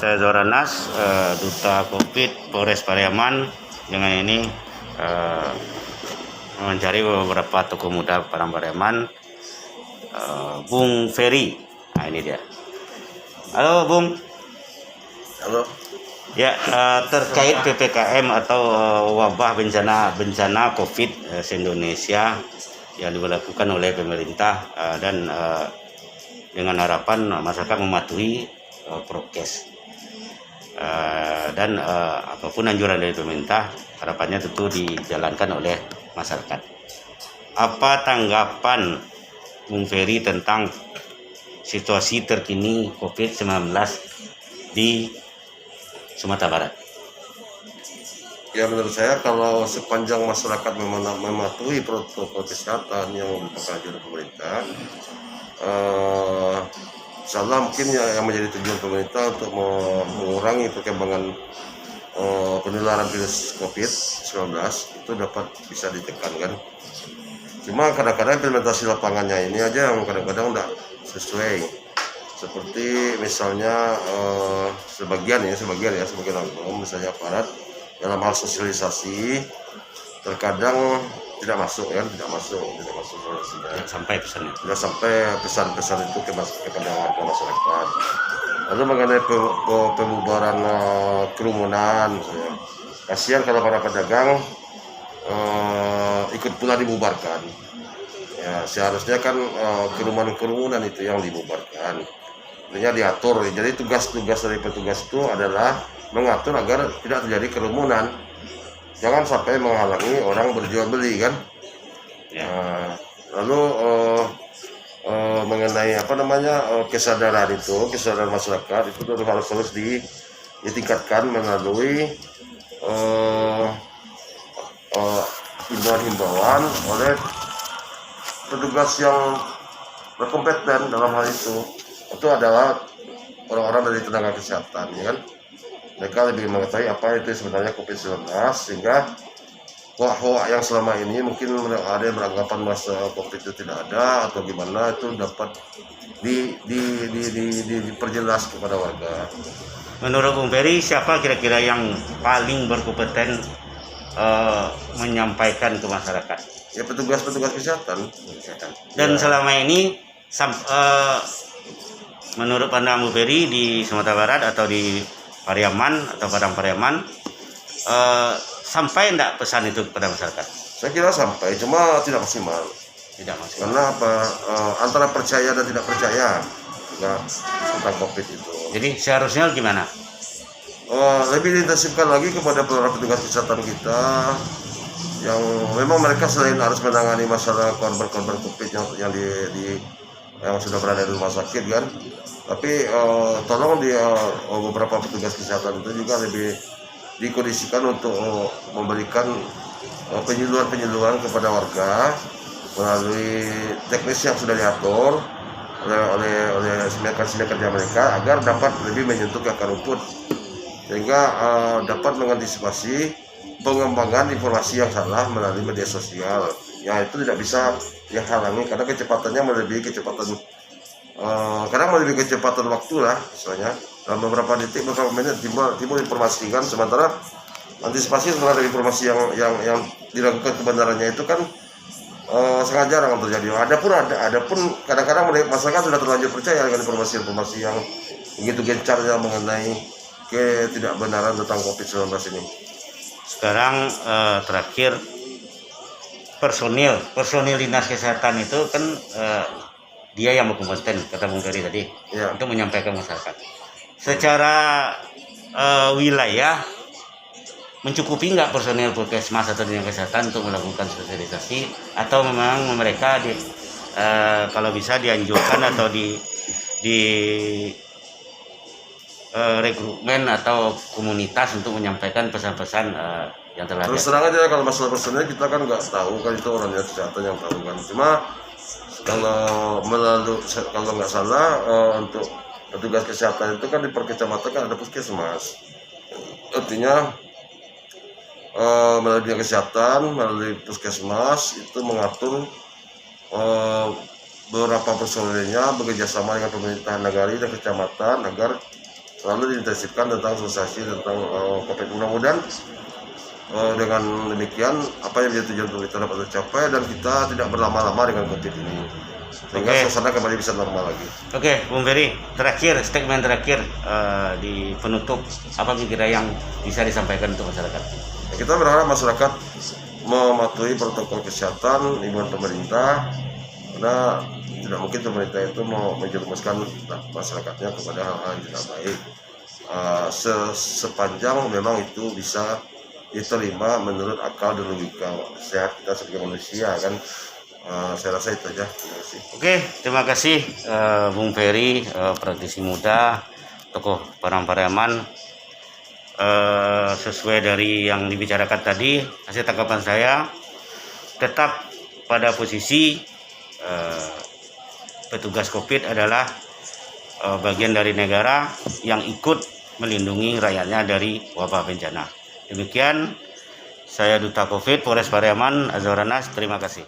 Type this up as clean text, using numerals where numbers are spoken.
Saya Zoranas, Duta Covid Polres Pariaman. Dengan ini mencari beberapa tokoh muda Padang Pariaman. Bung Ferry, nah ini dia. Halo Bung. Halo. Ya, terkait PPKM atau wabah bencana Covid se-Indonesia yang diberlakukan oleh pemerintah dan dengan harapan masyarakat mematuhi prokes dan apapun anjuran dari pemerintah, harapannya tentu dijalankan oleh masyarakat. Apa tanggapan Bung Ferry tentang situasi terkini COVID-19 di Sumatera Barat? Ya, menurut saya kalau sepanjang masyarakat mematuhi protokol kesehatan yang dianjurkan pemerintah, insya Allah mungkin yang menjadi tujuan pemerintah untuk mengurangi perkembangan penularan virus COVID-19 itu dapat bisa ditekan kan. Cuma kadang-kadang implementasi lapangannya ini aja yang kadang-kadang tidak sesuai. Seperti misalnya sebagian oknum misalnya aparat dalam hal sosialisasi terkadang tidak masuk solusinya. Tidak sampai pesan-pesan itu kepada warga masyarakat. Lalu mengenai pembubaran kerumunan, kasihan kalau para pedagang ikut pula dibubarkan. Ya, seharusnya kan kerumunan itu yang dibubarkan. Artinya diatur. Jadi tugas-tugas dari petugas itu adalah mengatur agar tidak terjadi kerumunan. Jangan sampai menghalangi orang berjual beli kan. Ya. Lalu mengenai kesadaran masyarakat itu harus ditingkatkan melalui himbauan oleh petugas yang berkompeten dalam hal itu adalah orang-orang dari tenaga kesehatan, ya kan? Mereka lebih mengetahui apa itu sebenarnya COVID-19, sehingga hoak-hoak yang selama ini mungkin ada yang beranggapan masa COVID itu tidak ada atau gimana, itu dapat diperjelas kepada warga. Menurut Bung Ferry, siapa kira-kira yang paling berkompeten menyampaikan ke masyarakat? Ya, petugas kesehatan. Dan selama ini menurut pandangan Bung Ferry di Sumatera Barat atau di Pariaman atau Padang Pariaman, sampai enggak pesan itu kepada masyarakat? Saya kira sampai, cuma tidak maksimal. Karena antara percaya dan tidak percaya tentang COVID itu. Jadi seharusnya gimana? Lebih diintensifkan lagi kepada para petugas kesehatan kita, yang memang mereka selain harus menangani masalah korban-korban COVID yang sudah berada di rumah sakit kan, tapi tolong beberapa petugas kesehatan itu juga lebih dikondisikan untuk memberikan penyuluhan kepada warga melalui teknis yang sudah diatur oleh senior kerja mereka agar dapat lebih menyentuh ke akar rumput, sehingga dapat mengantisipasi pengembangan informasi yang salah melalui media sosial. Ya, itu tidak bisa dihalangi karena kecepatannya melebihi kecepatan waktu lah, misalnya dalam beberapa detik, beberapa menit timbul informasi kan, sementara antisipasi terhadap informasi yang dilakukan kebenarannya itu kan sangat jarang terjadi. Adapun kadang-kadang masyarakat sudah terlanjur percaya dengan informasi yang begitu gencarnya mengenai ketidakbenaran tentang COVID-19 ini. Sekarang terakhir, personil dinas kesehatan itu kan dia yang berkompeten, kata Bung Ferry tadi, ya, untuk menyampaikan masyarakat. Secara wilayah, mencukupi nggak personil puskesmas atau dinas kesehatan untuk melakukan sosialisasi, atau memang mereka kalau bisa dianjurkan atau di rekrutmen atau komunitas untuk menyampaikan pesan-pesan yang telah. Terus terang aja, kalau masalah personil kita kan nggak tahu kan, itu orang dinas kesehatan yang tahu kan. Cuma kalau nggak salah untuk petugas kesehatan itu kan di per kecamatan kan ada puskesmas. Artinya melalui dinas kesehatan, melalui puskesmas itu mengatur beberapa personilnya bekerjasama dengan pemerintahan nagari dan kecamatan agar selalu diintensifkan tentang sosialisasi tentang COVID. Mudah-mudahan dengan demikian apa yang menjadi tujuan pemerintah dapat tercapai dan kita tidak berlama-lama dengan COVID ini, sehingga suasana kembali bisa normal lagi. Oke, Bung Ferry, terakhir statement terakhir di penutup, apa kira yang bisa disampaikan untuk masyarakat? Kita berharap masyarakat mematuhi protokol kesehatan imbauan pemerintah, karena tidak mungkin pemerintah itu mau menjerumuskan masyarakatnya kepada hal-hal yang tidak baik. Sepanjang memang itu bisa diterima menurut akal dan logika sehat kita sebagai manusia kan. Saya rasa itu aja. Terima kasih. Oke, terima kasih Bung Ferry, praktisi muda, tokoh Parang-Pariaman. Sesuai dari yang dibicarakan tadi, hasil tanggapan saya tetap pada posisi petugas COVID adalah bagian dari negara yang ikut melindungi rakyatnya dari wabah bencana. Demikian, saya Duta COVID Polres Pariaman, Azwar Anas, terima kasih.